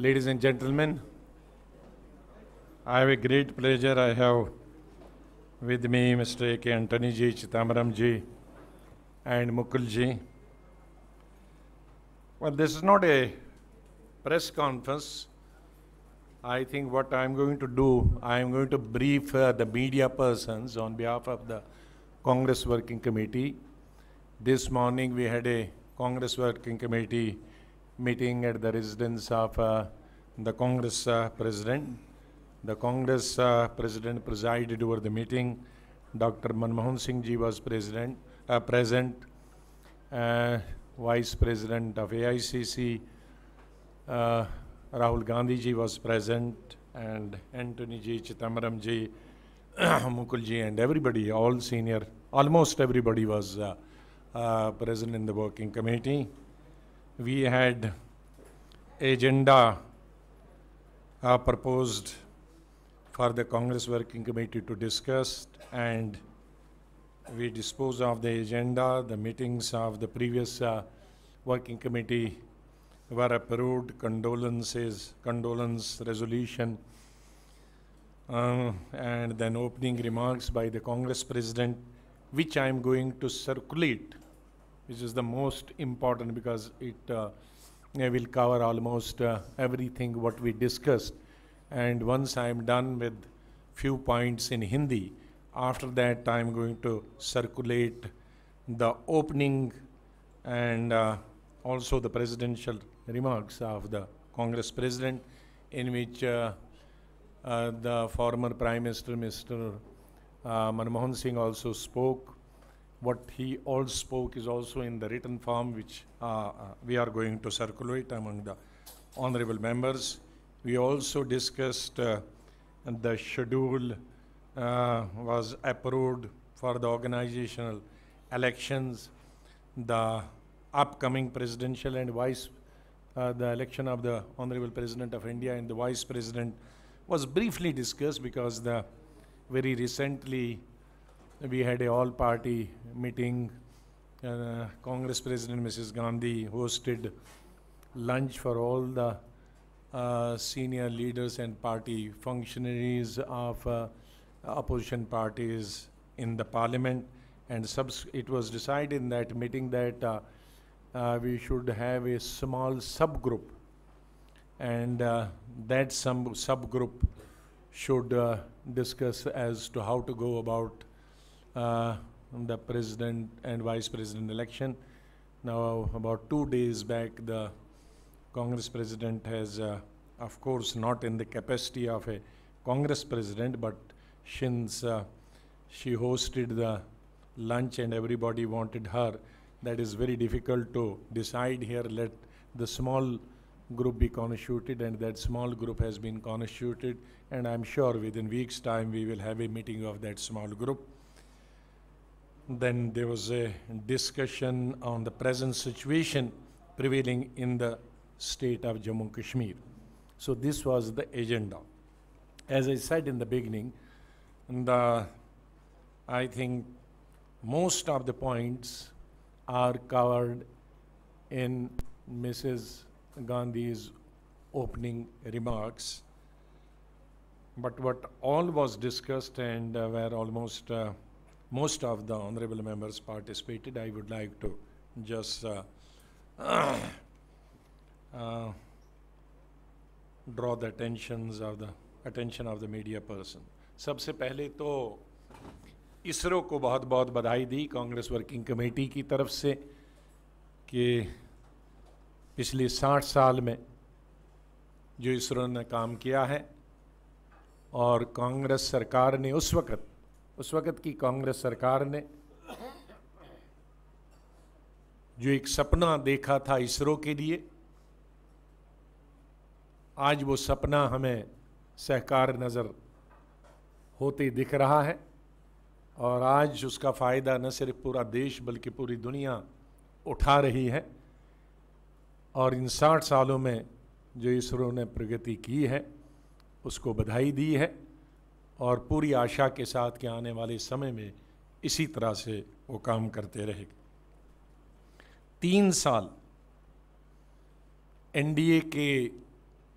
Ladies and gentlemen, I have a great pleasure. I have with me Mr. A.K. Antony ji, Chithambaram ji, and Mukul ji. Well, this is not a press conference. I think what I am going to do, I am going to brief the media persons on behalf of the Congress Working Committee. This morning we had a Congress Working Committee meeting at the residence of the Congress President. The Congress President presided over the meeting. Dr. Manmohan Singh ji was present. Vice President of AICC, Rahul Gandhi ji was present, and Antony ji, Chithambaram ji, Mukul ji, and everybody, all senior, almost everybody was present in the working committee. We had agenda proposed for the Congress Working Committee to discuss, and we dispose of the agenda. The meetings of the previous Working Committee were approved, condolence resolution, and then opening remarks by the Congress President, which I am going to circulate, which is the most important because it will cover almost everything what we discussed. And once I am done with few points in Hindi, after that I am going to circulate the opening and also the presidential remarks of the Congress President, in which the former Prime Minister, Mr. Manmohan Singh, also spoke. What he all spoke is also in the written form, which we are going to circulate among the honorable members. We also discussed the schedule was approved for the organizational elections, the upcoming presidential and the election of the Honorable President of India and the Vice President was briefly discussed because very recently we had a all-party meeting. Congress President Mrs. Gandhi hosted lunch for all the senior leaders and party functionaries of opposition parties in the parliament, and it was decided in that meeting that we should have a small subgroup, and that subgroup should discuss as to how to go about the president and vice president election. Now, about 2 days back, the Congress President has, of course, not in the capacity of a Congress President, but since she hosted the lunch and everybody wanted her, that is very difficult to decide here. Let the small group be constituted, and that small group has been constituted, and I'm sure within weeks' time we will have a meeting of that small group. Then there was a discussion on the present situation prevailing in the state of Jammu and Kashmir. So this was the agenda. As I said in the beginning, I think most of the points are covered in Mrs. Gandhi's opening remarks. But what all was discussed and where almost most of the honorable members participated, I would like to just draw the attention of the media person. सबसे पहले तो इसरो को बहुत बहुत बधाई दी Congress working committee की तरफ से कि पिछले 60 साल में जो इसरो ने काम किया है, और कांग्रेस सरकार ने उस वक़्त की कांग्रेस सरकार ने जो एक सपना देखा था इसरो के लिए, आज वो सपना हमें साकार नज़र होते दिख रहा है, और आज उसका फ़ायदा न सिर्फ पूरा देश बल्कि पूरी दुनिया उठा रही है। और इन 60 सालों में जो इसरो ने प्रगति की है उसको बधाई दी है, और पूरी आशा के साथ कि आने वाले समय में इसी तरह से वो काम करते रहेगा। 3 साल एनडीए के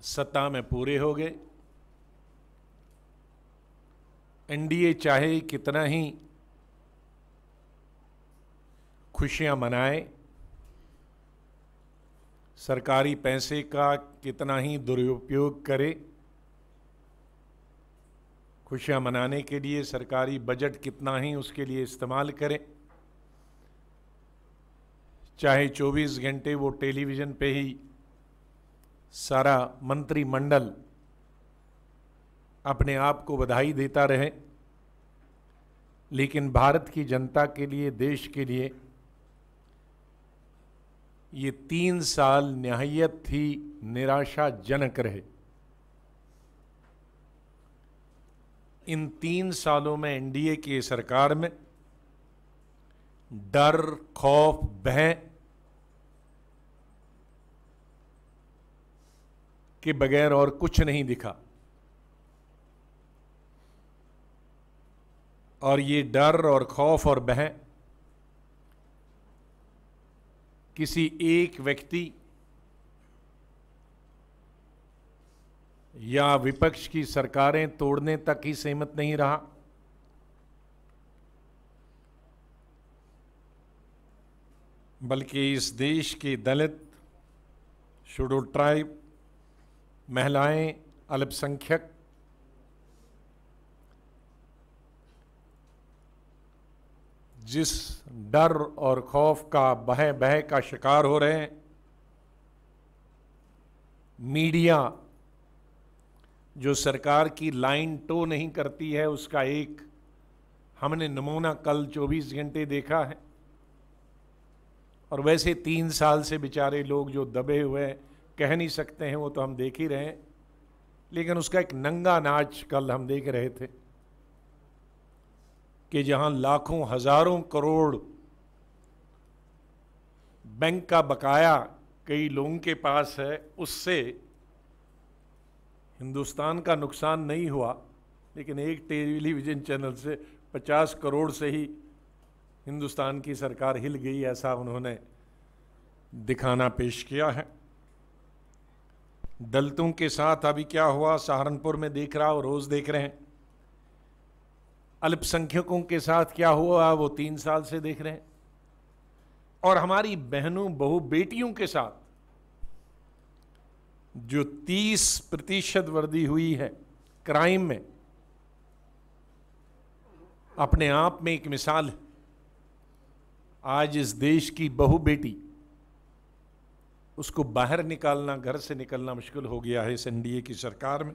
सत्ता में पूरे हो गए। एनडीए चाहे कितना ही खुशियां मनाए, सरकारी पैसे का कितना ही दुरुपयोग करे, खुशियां मनाने के लिए सरकारी बजट कितना ही उसके लिए इस्तेमाल करे, चाहे 24 घंटे वो टेलीविज़न पे ही सारा मंत्रिमंडल अपने आप को बधाई देता रहे, लेकिन भारत की जनता के लिए, देश के लिए ये 3 साल निहायत ही निराशाजनक रहे। इन 3 सालों में एनडीए की सरकार में डर, खौफ, भय के बगैर और कुछ नहीं दिखा। और ये डर और खौफ और भय किसी एक व्यक्ति या विपक्ष की सरकारें तोड़ने तक ही सीमित नहीं रहा, बल्कि इस देश के दलित, शेड्यूल ट्राइब, महिलाएं, अल्पसंख्यक, जिस डर और खौफ का, भय का शिकार हो रहे हैं, मीडिया जो सरकार की लाइन टो नहीं करती है, उसका एक हमने नमूना कल 24 घंटे देखा है। और वैसे 3 साल से बेचारे लोग जो दबे हुए कह नहीं सकते हैं, वो तो हम देख ही रहे हैं, लेकिन उसका एक नंगा नाच कल हम देख रहे थे कि जहां लाखों हजारों करोड़ बैंक का बकाया कई लोगों के पास है, उससे हिंदुस्तान का नुकसान नहीं हुआ, लेकिन एक टेलीविज़न चैनल से 50 करोड़ से ही हिंदुस्तान की सरकार हिल गई, ऐसा उन्होंने दिखाना पेश किया है। दलितों के साथ अभी क्या हुआ सहारनपुर में देख रहा और रोज देख रहे हैं, अल्पसंख्यकों के साथ क्या हुआ वो 3 साल से देख रहे हैं, और हमारी बहनों, बहू, बेटियों के साथ जो 30% वृद्धि हुई है क्राइम में, अपने आप में एक मिसाल है। आज इस देश की बहू बेटी, उसको बाहर निकालना, घर से निकलना मुश्किल हो गया है इस एनडीए की सरकार में।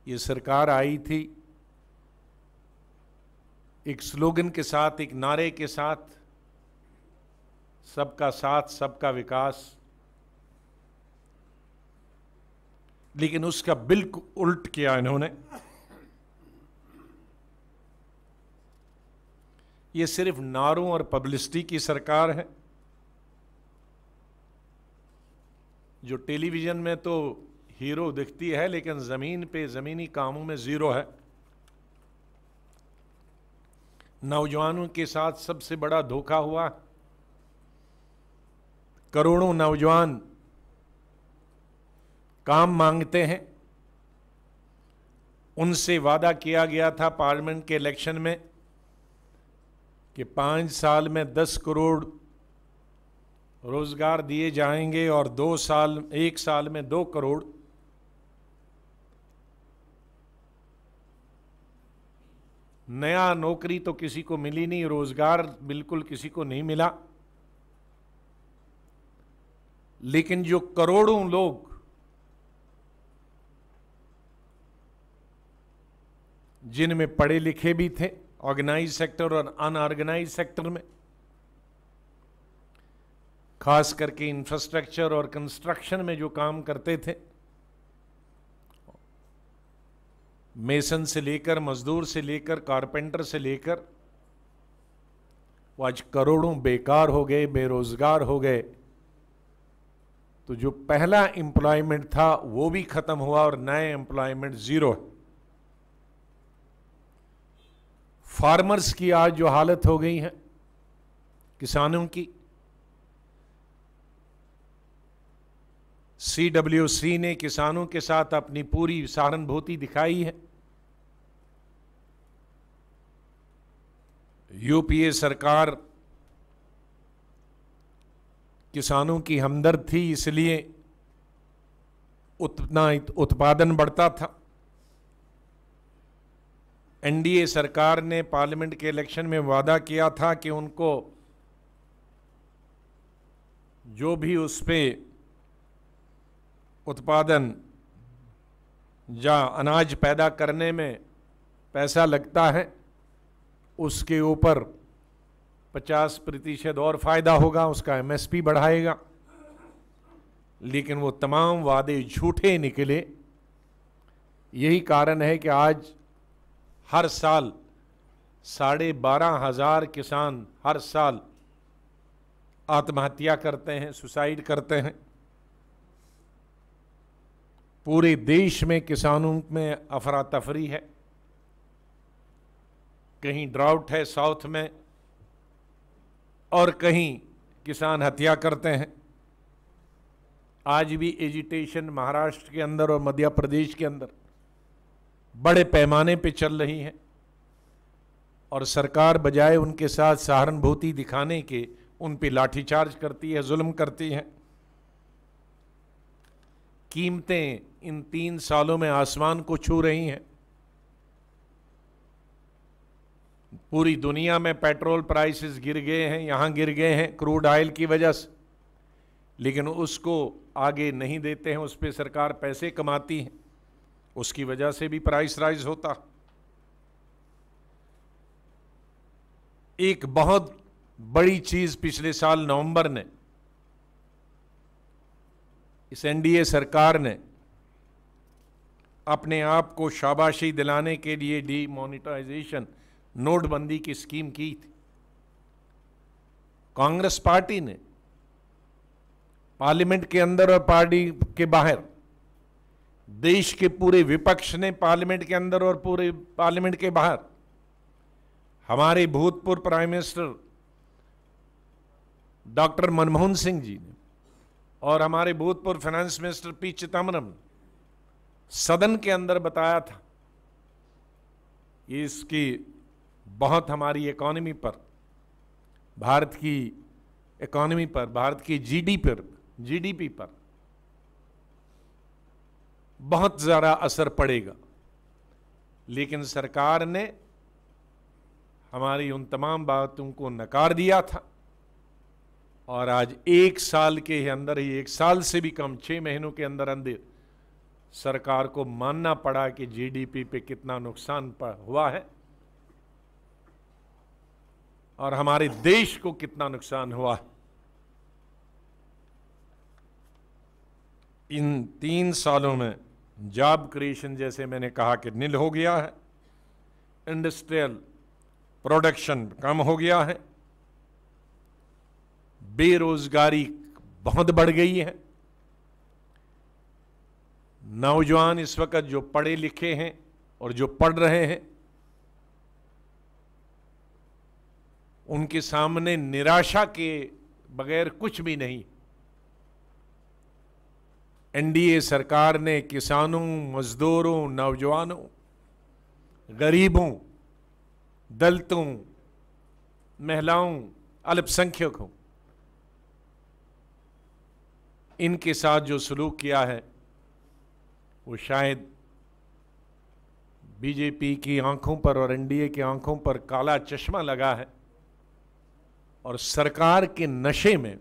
ये सरकार आई थी एक स्लोगन के साथ, एक नारे के साथ, सबका साथ, सबका विकास, लेकिन उसका बिल्कुल उल्ट किया इन्होंने। ये सिर्फ नारों और पब्लिसिटी की सरकार है, जो टेलीविजन में तो हीरो दिखती है, लेकिन जमीन पे, जमीनी कामों में जीरो है। नौजवानों के साथ सबसे बड़ा धोखा हुआ। करोड़ों नौजवान काम मांगते हैं, उनसे वादा किया गया था पार्लियामेंट के इलेक्शन में कि 5 साल में 10 करोड़ रोजगार दिए जाएंगे और 1 साल में 2 करोड़। नया नौकरी तो किसी को मिली नहीं, रोजगार बिल्कुल किसी को नहीं मिला, लेकिन जो करोड़ों लोग जिनमें पढ़े लिखे भी थे, ऑर्गेनाइज सेक्टर और अनऑर्गेनाइज सेक्टर में, खास करके इंफ्रास्ट्रक्चर और कंस्ट्रक्शन में जो काम करते थे, मेसन से लेकर, मजदूर से लेकर, कारपेंटर से लेकर, वो आज करोड़ों बेकार हो गए, बेरोजगार हो गए। तो जो पहला एम्प्लॉयमेंट था वो भी खत्म हुआ और नए एम्प्लॉयमेंट जीरो है। फार्मर्स की आज जो हालत हो गई है, किसानों की, CWC ने किसानों के साथ अपनी पूरी सहानुभूति दिखाई है। UPA सरकार किसानों की हमदर्द थी, इसलिए उतना उत्पादन बढ़ता था। NDA सरकार ने पार्लियामेंट के इलेक्शन में वादा किया था कि उनको जो भी उस पे उत्पादन या अनाज पैदा करने में पैसा लगता है, उसके ऊपर 50% और फायदा होगा, उसका MSP बढ़ाएगा। लेकिन वो तमाम वादे झूठे निकले। यही कारण है कि आज हर साल 12,500 किसान हर साल आत्महत्या करते हैं, सुसाइड करते हैं। पूरे देश में किसानों में अफरा तफरी है। कहीं ड्राउट है साउथ में और कहीं किसान हत्या करते हैं। आज भी एजिटेशन महाराष्ट्र के अंदर और मध्य प्रदेश के अंदर बड़े पैमाने पे चल रही है और सरकार बजाय उनके साथ सहानुभूति दिखाने के उन पे लाठीचार्ज करती है, जुल्म करती है। कीमतें इन 3 सालों में आसमान को छू रही हैं। पूरी दुनिया में पेट्रोल प्राइसेस गिर गए हैं, यहाँ गिर गए हैं क्रूड ऑयल की वजह से, लेकिन उसको आगे नहीं देते हैं, उस पर सरकार पैसे कमाती है, उसकी वजह से भी प्राइस राइज होता। एक बहुत बड़ी चीज पिछले साल नवंबर ने इस NDA सरकार ने अपने आप को शाबाशी दिलाने के लिए डीमोनेटाइजेशन, नोटबंदी की स्कीम की थी। कांग्रेस पार्टी ने पार्लियामेंट के अंदर और पार्टी के बाहर, देश के पूरे विपक्ष ने पार्लियामेंट के अंदर और पूरे पार्लियामेंट के बाहर, हमारे भूतपूर्व prime minister doctor Manmohan Singh ji ने और हमारे भूतपूर्व फाइनेंस मिनिस्टर P. चिदम्बरम सदन के अंदर बताया था कि इसकी बहुत हमारी इकोनॉमी पर, भारत की इकोनॉमी पर, भारत की GDP पर बहुत ज़्यादा असर पड़ेगा। लेकिन सरकार ने हमारी उन तमाम बातों को नकार दिया था और आज 1 साल के अंदर ही, 1 साल से भी कम, 6 महीनों के अंदर अंदर सरकार को मानना पड़ा कि GDP पे कितना नुकसान हुआ है और हमारे देश को कितना नुकसान हुआ है। इन 3 सालों में जॉब क्रिएशन, जैसे मैंने कहा, कि निल हो गया है। इंडस्ट्रियल प्रोडक्शन कम हो गया है। बेरोजगारी बहुत बढ़ गई है। नौजवान इस वक्त जो पढ़े लिखे हैं और जो पढ़ रहे हैं, उनके सामने निराशा के बगैर कुछ भी नहीं। NDA सरकार ने किसानों, मजदूरों, नौजवानों, गरीबों, दलितों, महिलाओं, अल्पसंख्यकों, इनके साथ जो सलूक किया है वो शायद BJP की आंखों पर और NDA की आंखों पर काला चश्मा लगा है और सरकार के नशे में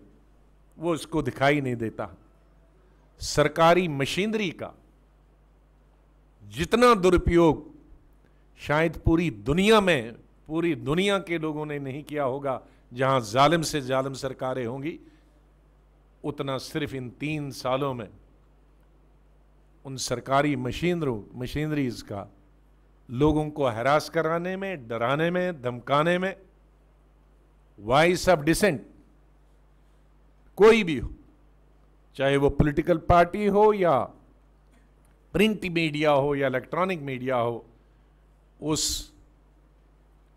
वो इसको दिखाई नहीं देता। सरकारी मशीनरी का जितना दुरुपयोग शायद पूरी दुनिया में, पूरी दुनिया के लोगों ने नहीं किया होगा, जहां जालिम से जालिम सरकारें होंगी, उतना सिर्फ इन 3 सालों में उन सरकारी मशीनरीज का लोगों को हरास कराने में, डराने में, धमकाने में, वॉइस ऑफ डिसेंट कोई भी हो, चाहे वो पॉलिटिकल पार्टी हो या प्रिंट मीडिया हो या इलेक्ट्रॉनिक मीडिया हो, उस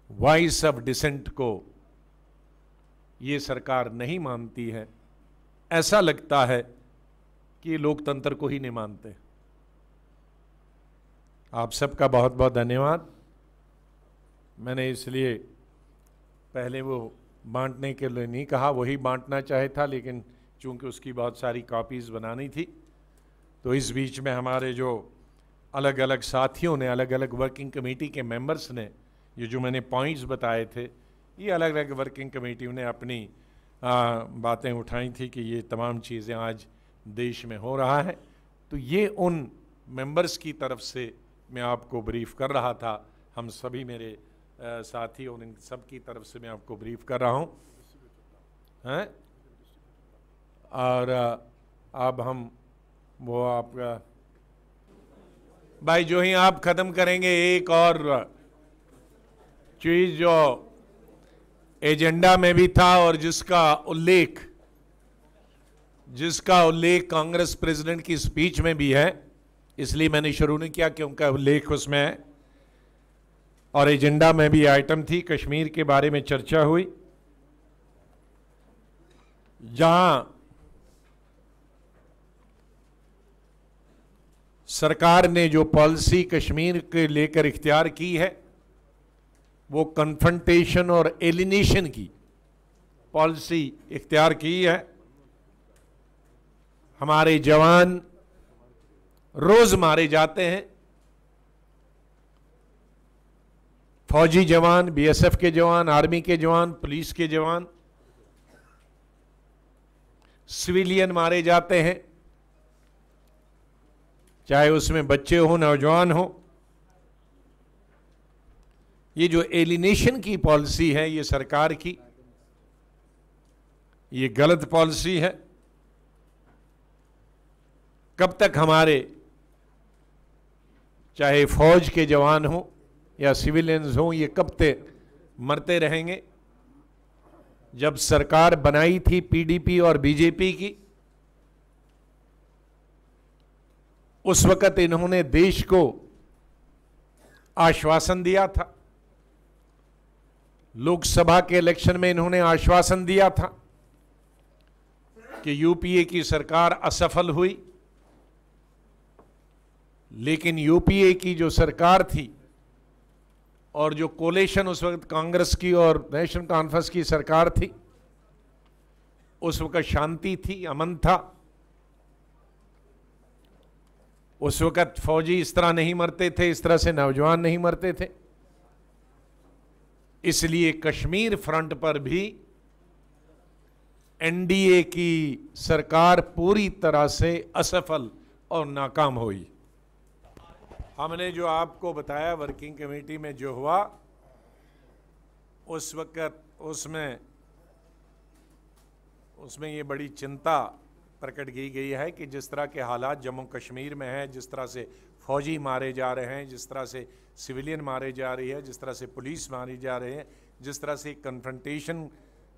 वॉइस ऑफ डिसेंट को ये सरकार नहीं मानती है। ऐसा लगता है कि ये लोकतंत्र को ही नहीं मानते। आप सबका बहुत बहुत धन्यवाद। मैंने इसलिए पहले वो बांटने के लिए नहीं कहा, वही बांटना चाहे था, लेकिन चूंकि उसकी बहुत सारी कॉपीज़ बनानी थी, तो इस बीच में हमारे जो अलग अलग साथियों ने, अलग अलग वर्किंग कमेटी के मेंबर्स ने, ये जो मैंने पॉइंट्स बताए थे, ये अलग अलग वर्किंग कमेटियों ने अपनी बातें उठाई थी कि ये तमाम चीज़ें आज देश में हो रहा है। तो ये उन मेंबर्स की तरफ से मैं आपको ब्रीफ कर रहा था, हम सभी मेरे साथी और इन सब की तरफ से मैं आपको ब्रीफ कर रहा हूँ हैं। और अब हम वो आपका भाई जो ही आप ख़त्म करेंगे, एक और चीज़ जो एजेंडा में भी था और जिसका उल्लेख कांग्रेस प्रेसिडेंट की स्पीच में भी है, इसलिए मैंने शुरू नहीं किया कि उनका उल्लेख उसमें है, और एजेंडा में भी आइटम थी, कश्मीर के बारे में चर्चा हुई, जहां सरकार ने जो पॉलिसी कश्मीर के लेकर इख्तियार की है, वो कन्फ्रंटेशन और एलिनेशन की पॉलिसी इख्तियार की है। हमारे जवान रोज मारे जाते हैं, फौजी जवान, बीएसएफ के जवान, आर्मी के जवान, पुलिस के जवान, सिविलियन मारे जाते हैं, चाहे उसमें बच्चे हो, नौजवान हो। ये जो एलिनेशन की पॉलिसी है ये सरकार की, ये गलत पॉलिसी है। कब तक हमारे चाहे फौज के जवान हो या सिविलियंस हो, ये कब तक मरते रहेंगे? जब सरकार बनाई थी पीडीपी और बीजेपी की, उस वक्त इन्होंने देश को आश्वासन दिया था, लोकसभा के इलेक्शन में इन्होंने आश्वासन दिया था कि यूपीए की सरकार असफल हुई, लेकिन यूपीए की जो सरकार थी और जो कोलेशन उस वक्त कांग्रेस की और नेशनल कॉन्फ्रेंस की सरकार थी, उस वक्त शांति थी, अमन था। उस वक्त फौजी इस तरह नहीं मरते थे, इस तरह से नौजवान नहीं मरते थे। इसलिए कश्मीर फ्रंट पर भी एनडीए की सरकार पूरी तरह से असफल और नाकाम हुई। हमने जो आपको बताया वर्किंग कमेटी में जो हुआ, उस वक्त उसमें ये बड़ी चिंता प्रकट की गई है कि जिस तरह के हालात जम्मू कश्मीर में हैं, जिस तरह से फौजी मारे जा रहे हैं, जिस तरह से सिविलियन मारे जा रही है, जिस तरह से पुलिस मारी जा रही है, जिस तरह से कन्फ्रंटेशन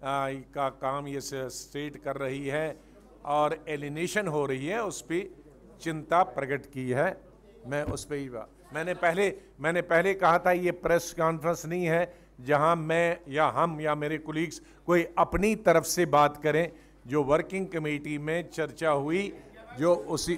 का काम ये स्टेट कर रही है और एलिनेशन हो रही है, उस पर चिंता प्रकट की है। मैं उस पर ही मैंने पहले कहा था, ये प्रेस कॉन्फ्रेंस नहीं है जहां मैं या हम या मेरे कोलीग्स कोई अपनी तरफ से बात करें। जो वर्किंग कमेटी में चर्चा हुई, जो उसी